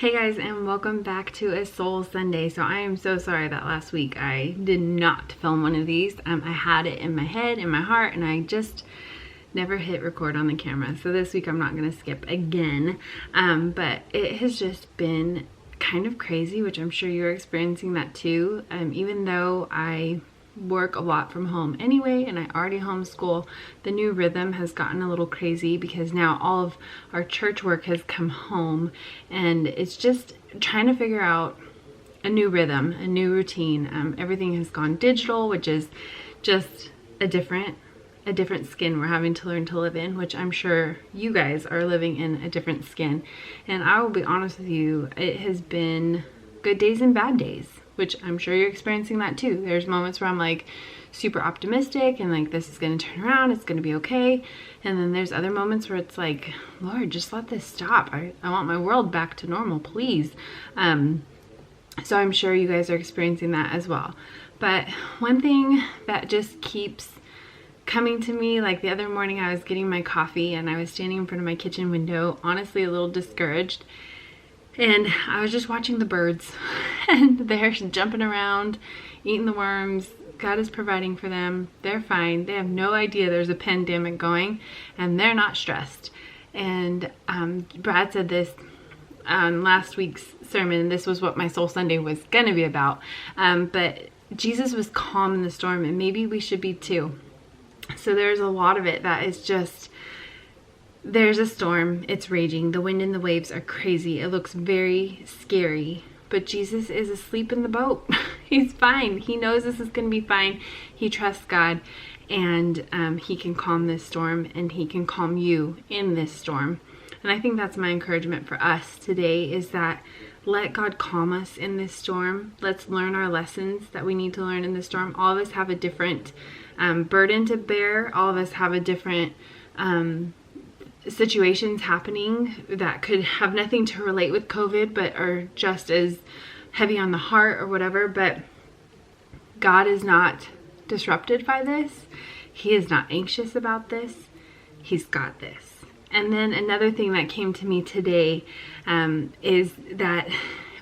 Hey guys, and welcome back to A Soul Sunday. So I am so sorry that last week I did not film one of these. I had it in my head, in my heart, and I just never hit record on the camera. So this week I'm not going to skip again. But it has just been kind of crazy, which I'm sure you're experiencing that too. Even though I work a lot from home anyway and I already homeschool, the new rhythm has gotten a little crazy because now all of our church work has come home, and it's just trying to figure out a new rhythm, a new routine. Everything has gone digital, which is just a different skin we're having to learn to live in, which I'm sure you guys are living in a different skin. And I will be honest with you, it has been good days and bad days, which I'm sure you're experiencing that too. There's moments where I'm like super optimistic and like this is going to turn around, it's going to be okay. And then there's other moments where it's like, Lord, just let this stop. I want my world back to normal, please. So I'm sure you guys are experiencing that as well. But one thing that just keeps coming to me, like the other morning I was getting my coffee and I was standing in front of my kitchen window, honestly a little discouraged. And I was just watching the birds and they're jumping around, eating the worms. God is providing for them. They're fine. They have no idea there's a pandemic going and they're not stressed. And Brad said this on last week's sermon. This was what my Soul Sunday was going to be about. But Jesus was calm in the storm, and maybe we should be too. So there's a lot of it that is just, there's a storm, it's raging, the wind and the waves are crazy, it looks very scary, but Jesus is asleep in the boat. He's fine. He knows this is going to be fine. He trusts God, and he can calm this storm, and he can calm you in this storm. And I think that's my encouragement for us today, is that let God calm us in this storm. Let's learn our lessons that we need to learn in this storm. All of us have a different burden to bear. All of us have a different situations happening that could have nothing to relate with COVID, but are just as heavy on the heart or whatever. But God is not disrupted by this. He is not anxious about this. He's got this. And then another thing that came to me today is that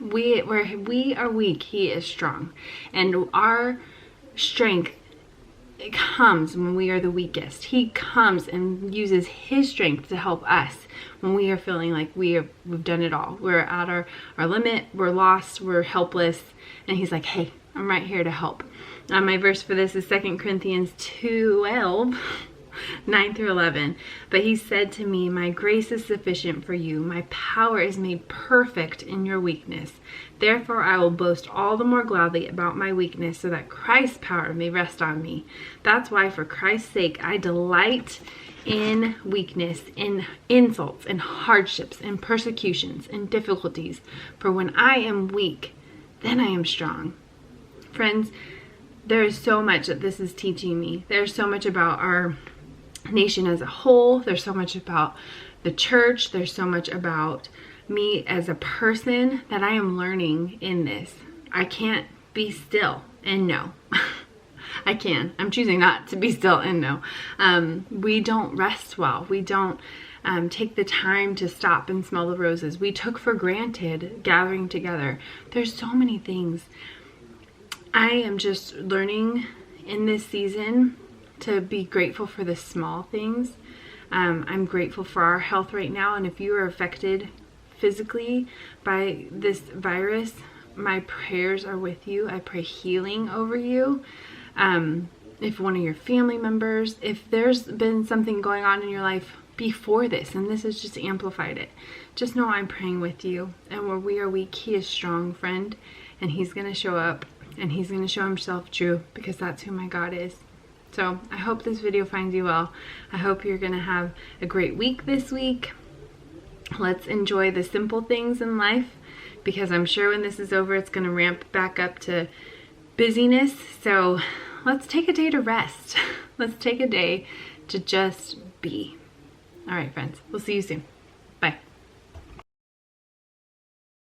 where we are weak, he is strong. And our strength, it comes when we are the weakest. He comes and uses his strength to help us when we are feeling like we've done it all. We're at our limit, we're lost, we're helpless. And he's like, hey, I'm right here to help. My verse for this is 2 Corinthians 12, 9 through 11. But he said to me, my grace is sufficient for you. My power is made perfect in your weakness. Therefore, I will boast all the more gladly about my weakness, so that Christ's power may rest on me. That's why, for Christ's sake, I delight in weakness, in insults, in hardships, in persecutions, in difficulties. For when I am weak, then I am strong. Friends, there is so much that this is teaching me. There's so much about our nation as a whole. There's so much about the church. There's so much about me as a person that I am learning in this. I can't be still and know. I can. I'm choosing not to be still and know. We don't rest well. We don't take the time to stop and smell the roses. We took for granted gathering together. There's so many things. I am just learning in this season to be grateful for the small things. I'm grateful for our health right now, and if you are affected physically by this virus, my prayers are with you. I pray healing over you. If one of your family members, if there's been something going on in your life before this, and this has just amplified it, just know I'm praying with you. And where we are weak, he is strong, friend, and he's going to show up, and he's going to show himself true, because that's who my God is. So I hope this video finds you well. I hope you're going to have a great week this week. Let's enjoy the simple things in life, because I'm sure when this is over, it's going to ramp back up to busyness. So let's take a day to rest. Let's take a day to just be. All right, friends, we'll see you soon.